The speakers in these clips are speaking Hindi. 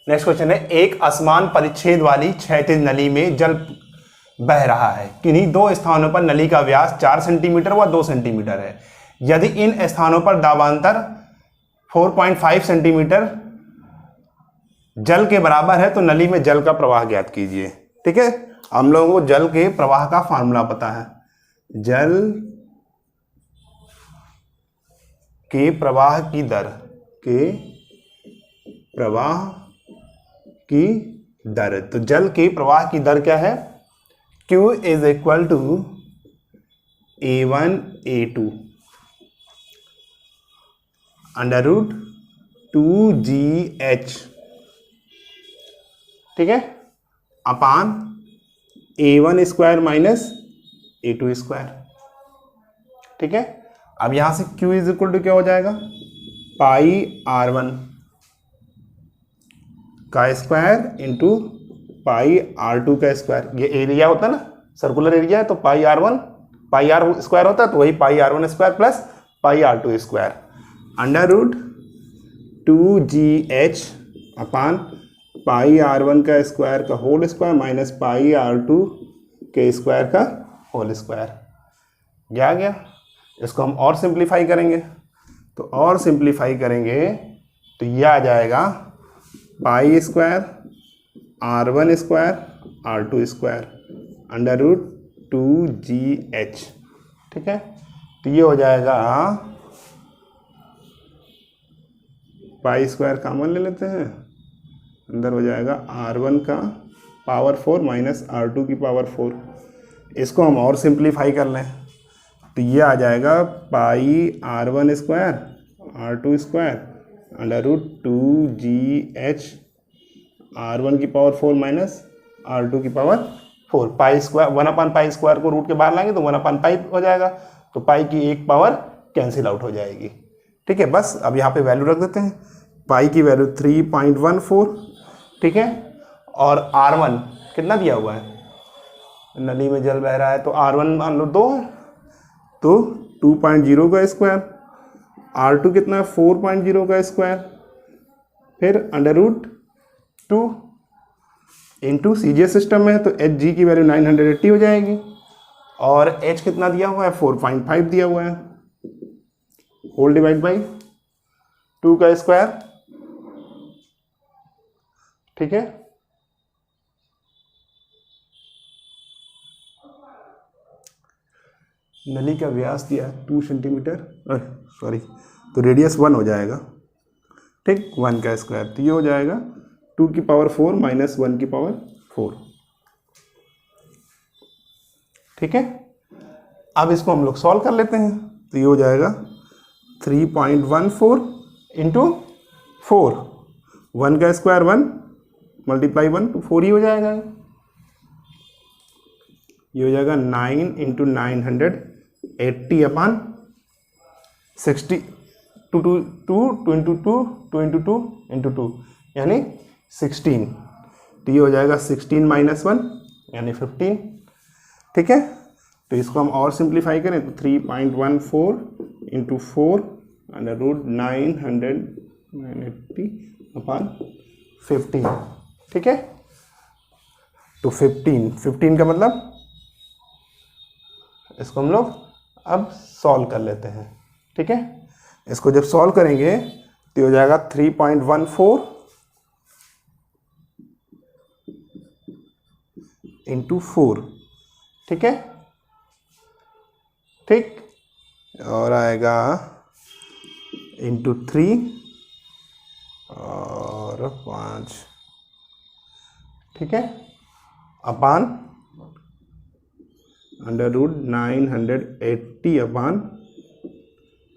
नेक्स्ट क्वेश्चन है, एक असमान परिच्छेद वाली क्षैतिज नली में जल बह रहा है। किन्हीं दो स्थानों पर नली का व्यास 4 सेंटीमीटर व 2 सेंटीमीटर है। यदि इन स्थानों पर दाबांतर 4.5 सेंटीमीटर जल के बराबर है तो नली में जल का प्रवाह ज्ञात कीजिए। ठीक है, हम लोगों को जल के प्रवाह का फॉर्मूला पता है। जल के प्रवाह की दर, तो जल के प्रवाह की दर क्या है? Q is equal to A1 A2 under root 2GH, ठीक है, अपान A1 square minus A2 square. ठीक है, अब यहां से Q इज इक्वल टू क्या हो जाएगा? पाई R1 का स्क्वायर इंटू पाई R2 का स्क्वायर। ये एरिया होता है ना, सर्कुलर एरिया है, तो पाई R स्क्वायर होता है, तो वही pi R1 square plus pi R2 square under root 2GH pi पाई R1 का स्क्वायर का whole square minus pi R2 के स्क्वायर का होल स्क्वायर। क्या आ गया? इसको हम और सिंप्लीफाई करेंगे, तो और सिंप्लीफाई करेंगे तो यह आ जाएगा pi square R1 square R2 square under root 2GH। ठीक है, तो ये हो जाएगा, पाई स्क्वायर कॉमन ले लेते हैं, अंदर हो जाएगा R1 का पावर 4 माइनस R2 की पावर 4। इसको हम और सिंप्लीफाई कर लें तो ये आ जाएगा pi R1 square R2 square under root 2GH R1 की पावर 4 माइनस R2 की power 4। Pi square 1 pi square को रूट के बाहर लाएंगे तो 1 पाई हो जाएगा, तो पाई की एक पावर कैंसिल आउट हो जाएगी। ठीक है, बस अब यहाँ पे वैल्यू रख देते हैं। पाई की वैल्यू 3.14, ठीक है, और R1 कितना दिया हुआ है? नली में जल बह रहा है तो R1 मान लो 2 है, तो 2.0 का स्क्वायर, R2 कितना है? 4.0 का स्क्वायर, फिर under root 2 into CGS system में है तो Hg की वैल्यू 980 हो जाएगी, और H कितना दिया हुआ है? 4.5 दिया हुआ है, होल डिवाइड बाई 2 का स्क्वायर। ठीक है, नली का व्यास दिया 2 सेंटीमीटर, सॉरी, तो रेडियस 1 हो जाएगा। ठीक, 1 का स्क्वायर, तो ये हो जाएगा 2 की पावर 4 माइनस 1 की पावर 4। ठीक है, अब इसको हम लोग सॉल्व कर लेते हैं, तो ये हो जाएगा 3.14 इंटू 4, 1 का स्क्वायर 1 मल्टीप्लाई 1 तो 4 ही हो जाएगा। ये हो जाएगा 9 इंटू 980 अपान 60 2 इंटू 2 इंटू 2 यानी 16, तो ये हो जाएगा 16 माइनस 1 यानी 15। ठीक है, तो इसको हम और सिंप्लीफाई करें तो 3.14 इंटू 4 अंडर रूट 980 अपान 15। ठीक है, तो 15 का मतलब, इसको हम लोग अब सॉल्व कर लेते हैं। ठीक है, इसको जब सॉल्व करेंगे तो हो जाएगा 3.14 इंटू 4। ठीक है, ठीक, और आएगा इंटू 3 और 5। ठीक है, अपान अंडर रूट 980 अपान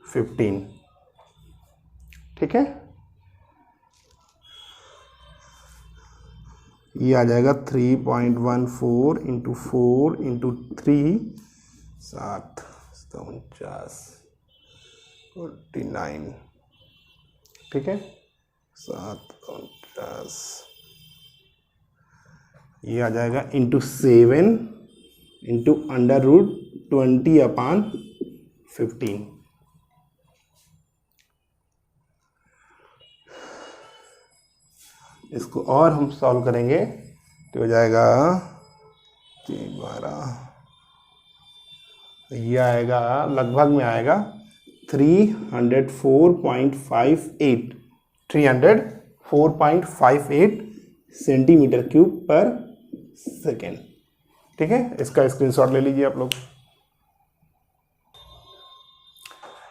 15। ठीक है, ये आ जाएगा 3.14 इंटू 4 इंटू 3 7 49 49। ठीक है, 7 49, ये आ जाएगा इंटू 7 इंटू अंडर रूट 20 अपान 15। इसको और हम सॉल्व करेंगे तो हो जाएगा 12, ये आएगा लगभग में आएगा 304.58 सेंटीमीटर क्यूब पर सेकेंड। ठीक है, इसका स्क्रीनशॉट ले लीजिए आप लोग।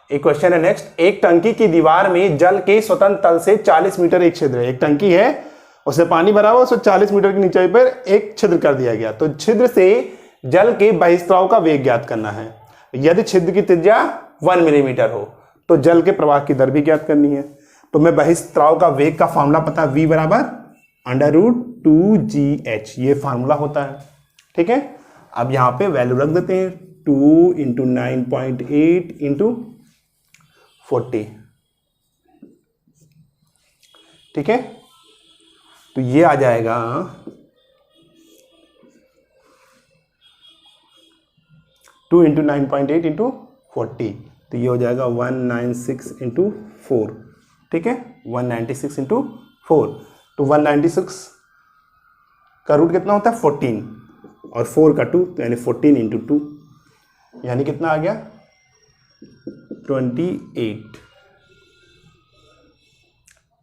एक क्वेश्चन है नेक्स्ट, एक टंकी की दीवार में जल के स्वतंत्र तल से 40 मीटर एक छिद्र है। एक टंकी है, उसमें पानी भरा हुआ, उसमें 40 मीटर की ऊंचाई पर एक छिद्र कर दिया गया। तो छिद्र से जल के बहिस्त्राव का वेग ज्ञात करना है। यदि छिद्र की त्रिज्या 1 मिलीमीटर हो तो जल के प्रवाह की दर भी ज्ञात करनी है। तो मैं बहिस्त्राव का वेग का फॉर्मूला पता, V बराबर √2GH, ये फार्मूला होता है। ठीक है, अब यहां पे वैल्यू रख देते हैं, 2 × 9.8 × 40। ठीक है, तो ये आ जाएगा 2 × 9.8 × 40, तो ये हो जाएगा 196 × 4। ठीक है, 196 × 4। तो 196 का रूट कितना होता है 14, और 4 का 2, तो यानी 14 × 2, यानी कितना आ गया 28।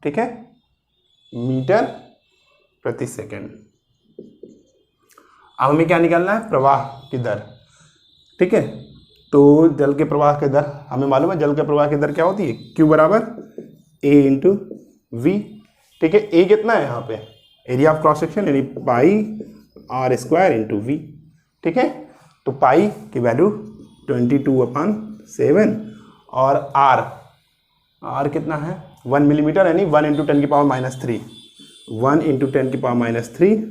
ठीक है, मीटर प्रति सेकेंड। अब हमें क्या निकालना है, प्रवाह की दर। ठीक है, तो जल के प्रवाह की दर हमें मालूम है, जल के प्रवाह की दर क्या होती है, Q बराबर A × V। ठीक है, A कितना है यहाँ पे, एरिया ऑफ क्रॉस सेक्शन, यानी πr² × V। ठीक है, तो पाई की वैल्यू 22/7, और R कितना है 1 मिलीमीटर, यानी 1 × 10⁻³ 1 × 10⁻³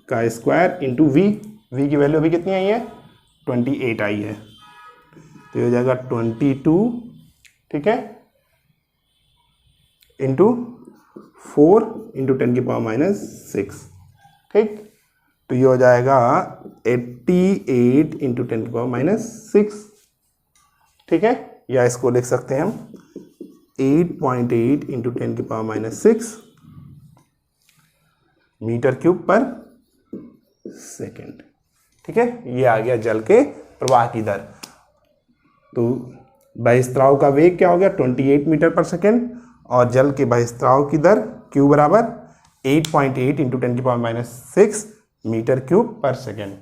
का स्क्वायर इंटू V की वैल्यू अभी कितनी आई है 28 आई है, तो ये हो जाएगा 22, ठीक है, इंटू 4 × 10⁻⁶। ठीक, तो ये हो जाएगा 88 × 10⁻⁶। ठीक है, या इसको लिख सकते हैं हम 8.8 × 10⁻⁶ मीटर क्यूब पर सेकेंड। ठीक है, ये आ गया जल के प्रवाह की दर। तो बहिस्त्राव का वेग क्या हो गया 28 मीटर पर सेकेंड, और जल के बहिस्त्राव की दर Q बराबर 8.8 × 10⁻⁶ मीटर क्यूब पर सेकेंड।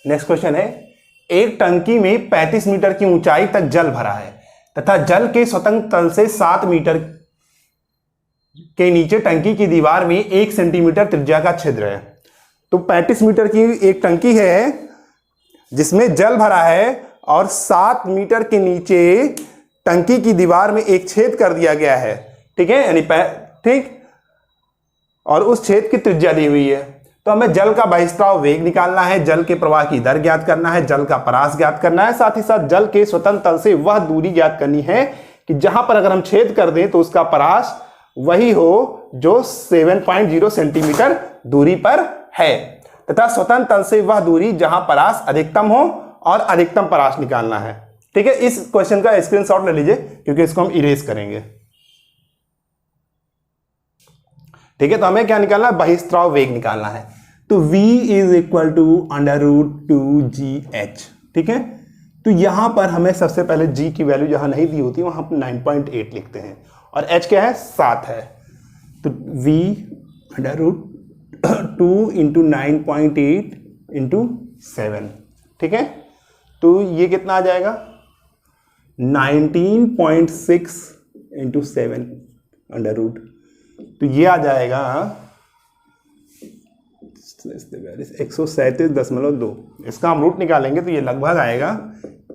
नेक्स्ट क्वेश्चन है, एक टंकी में 35 मीटर की ऊंचाई तक जल भरा है तथा जल के स्वतंत्र तल से 7 मीटर के नीचे टंकी की दीवार में 1 सेंटीमीटर त्रिज्या का छिद्र है। तो 35 मीटर की एक टंकी है जिसमें जल भरा है और 7 मीटर के नीचे टंकी की दीवार में एक छेद कर दिया गया है। ठीक है, यानी ठीक, और उस छेद की त्रिज्या दी हुई है। तो हमें जल का बहिस्त्राव वेग निकालना है, जल के प्रवाह की दर ज्ञात करना है, जल का परास ज्ञात करना है, साथ ही साथ जल के स्वतंत्र तल से वह दूरी ज्ञात करनी है कि जहां पर अगर हम छेद कर दें तो उसका परास वही हो जो 7.0 सेंटीमीटर दूरी पर है, तथा स्वतंत्र तल से वह दूरी जहां परास अधिकतम हो, और अधिकतम परास निकालना है। ठीक है, इस क्वेश्चन का स्क्रीनशॉट ले लीजिए क्योंकि इसको हम इरेज करेंगे। ठीक है, तो हमें क्या निकालना है, बहिस्त्राव वेग निकालना है। तो V = √2GH। ठीक है, तो यहां पर हमें सबसे पहले G की वैल्यू जहां नहीं दी होती वहां पर 9.8 लिखते हैं, और H क्या है 7 है, तो V √2 × 9.8 × 7। ठीक है, तो ये कितना आ जाएगा 19.6 × 7 √, तो ये आ जाएगा 137.2। इसका हम रूट निकालेंगे तो ये लगभग आएगा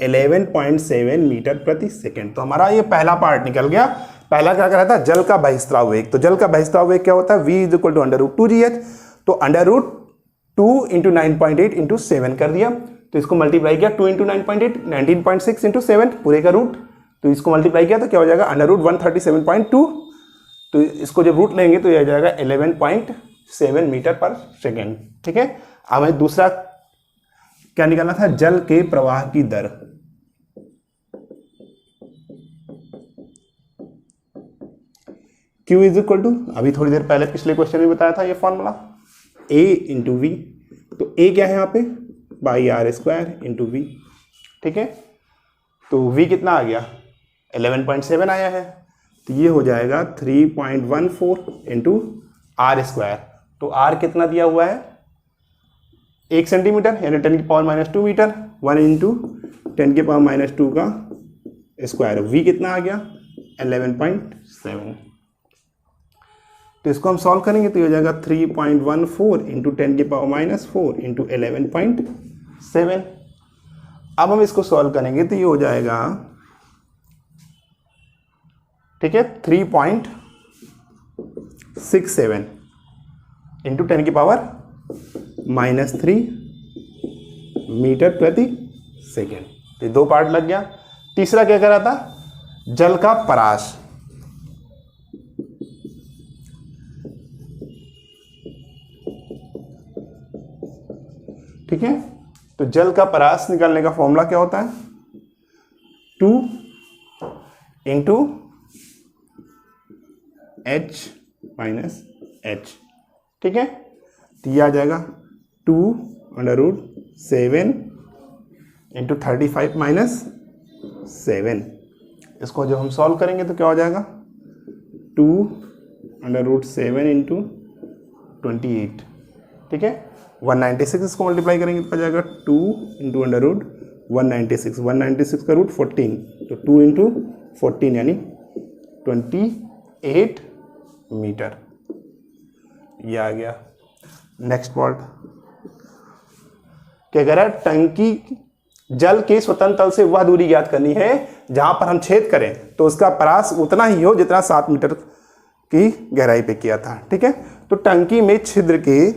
11.7 मीटर प्रति सेकेंड। तो हमारा ये पहला पार्ट निकल गया। पहला क्या रहा था, जल का बहिस्त्राव वेग। तो जल का बहिस्त्राव वेग क्या होता है, V = √2GH, तो √2 × 9.8 × 7 कर दिया, तो इसको मल्टीप्लाई किया 2 × 9.8 19.6 × 7 पूरे का रूट, तो इसको मल्टीप्लाई किया तो क्या हो जाएगा √137.2, तो इसको जब रूट लेंगे तो यह आ जाएगा 11.7 मीटर पर सेकेंड। ठीक है, अब हमें दूसरा क्या निकालना था, जल के प्रवाह की दर। Q इज इक्वल टू, अभी थोड़ी देर पहले पिछले क्वेश्चन में बताया था ये फॉर्मूला, A इंटू वी। तो A क्या है यहाँ पे, by R square into V. ठीक है, तो V कितना आ गया, 11.7 आया है, तो ये हो जाएगा 3.14 इंटू आर स्क्वायर। तो R कितना दिया हुआ है, 1 सेंटीमीटर यानी 10 की पावर माइनस 2 मीटर, 1 इंटू 10 की पावर माइनस 2 का स्क्वायर। V कितना आ गया, 11.7। तो इसको हम सॉल्व करेंगे तो ये हो जाएगा 3.14 इंटू 10 की पावर माइनस 4 इंटू 11.7। अब हम इसको सॉल्व करेंगे तो ये हो जाएगा, ठीक है, 3.67 इंटू 10 की पावर माइनस 3 मीटर प्रति सेकेंड। तो 2 पार्ट लग गया। तीसरा क्या करा था, जल का परास। ठीक है, तो जल का परास निकालने का फॉर्मूला क्या होता है, 2 इंटू H माइनस H। ठीक है, तो ये आ जाएगा 2√7 इंटू 35 माइनस 7। इसको जब हम सॉल्व करेंगे तो क्या हो जाएगा, 2√7 इंटू 28। ठीक है, 196 इसको मल्टीप्लाई करेंगे तो आ जाएगा 2 इंटू √196, 196 का रूट 14, तो 2 इंटू 14 यानी 28 मीटर। ये आ गया। नेक्स्ट पार्ट क्या कह रहा है, टंकी जल के स्वतंत्र तल से वह दूरी ज्ञात करनी है जहां पर हम छेद करें तो उसका परास उतना ही हो जितना 7 मीटर की गहराई पे किया था। ठीक है, तो टंकी में छिद्र के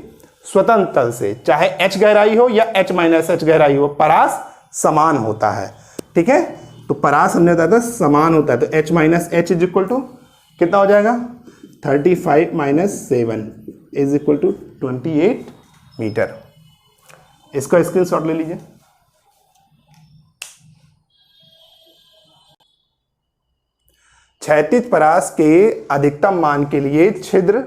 स्वतंत्र तल से चाहे H गहराई हो या H माइनस H गहराई हो, परास समान होता है। ठीक है, तो परास हमने बताया था समान होता है, तो H minus H is equal to कितना हो जाएगा, 35 minus 7 is equal to 28 metre. इसका स्क्रीनशॉट ले लीजिए। क्षैतिज परास के अधिकतम मान के लिए छिद्र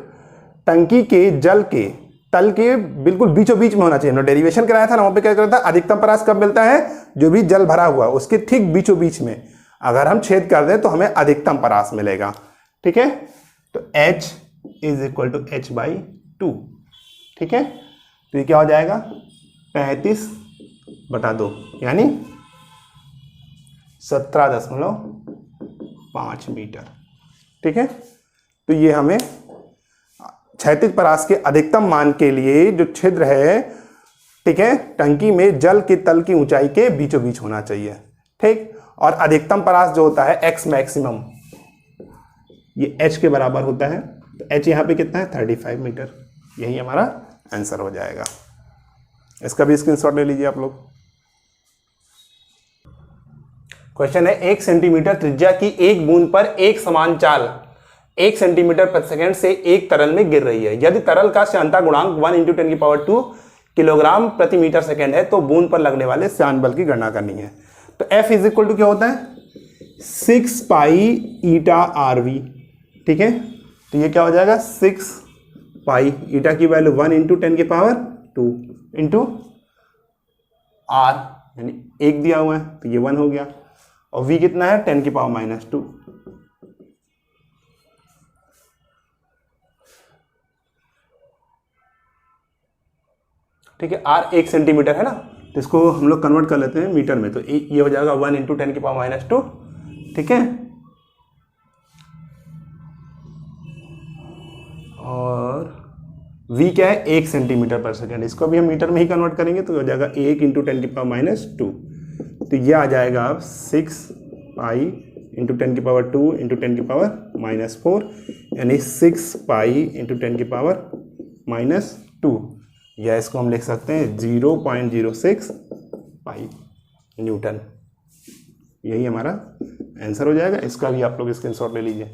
टंकी के जल के तल के बिल्कुल बीचों बीच में होना चाहिए। हमने डेरिवेशन कराया था ना, वहां पे क्या करता है, अधिकतम परास कब मिलता है, जो भी जल भरा हुआ उसके ठीक बीचों बीच में अगर हम छेद कर दें तो हमें अधिकतम परास मिलेगा। ठीक है, तो H is equal to H/2। ठीक है, तो ये क्या हो जाएगा, 35/2 यानी 17.5 मीटर। ठीक है, तो ये हमें क्षैतिज परास के अधिकतम मान के लिए जो छिद्र है, ठीक है, टंकी में जल के तल की ऊंचाई के बीचों बीच होना चाहिए। ठीक, और अधिकतम परास जो होता है X मैक्सिमम, ये H के बराबर होता है, तो H यहाँ पे कितना है, 35 मीटर। यही हमारा आंसर हो जाएगा। इसका भी स्क्रीनशॉट ले लीजिए आप लोग। क्वेश्चन है, 1 सेंटीमीटर त्रिज्या की एक बूंद पर एक समान चाल 1 सेंटीमीटर प्रति सेकंड से एक तरल में गिर रही है। यदि तरल का श्यानता गुणांक 1 इंटू 10 की पावर 2 किलोग्राम प्रति मीटर सेकंड है तो बूंद पर लगने वाले श्यान बल की गणना करनी है। तो F इज इक्वल टू क्या होता है, 6 पाई ईटा RV। ठीक है, तो ये क्या हो जाएगा, 6 पाई ईटा की वैल्यू 1 इंटू 10 की पावर 2 इंटू R यानी 1 दिया हुआ है तो ये 1 हो गया, और V कितना है, 10 की पावर माइनस 2। ठीक है, R 1 सेंटीमीटर है ना, तो इसको हम लोग कन्वर्ट कर लेते हैं मीटर में, तो ये हो जाएगा 1 इंटू 10 की पावर माइनस 2। ठीक है, और V क्या है, 1 सेंटीमीटर पर सेकेंड, इसको भी हम मीटर में ही कन्वर्ट करेंगे तो हो जाएगा 1 इंटू 10 की पावर माइनस 2। तो ये आ जाएगा अब 6 पाई इंटू 10 की पावर 2 इंटू 10 की पावर माइनस 4 यानी 6 पाई इंटू 10 की पावर माइनस 2, या इसको हम लिख सकते हैं 0.06 पाई न्यूटन। यही हमारा आंसर हो जाएगा। इसका भी आप लोग स्क्रीनशॉट ले लीजिए।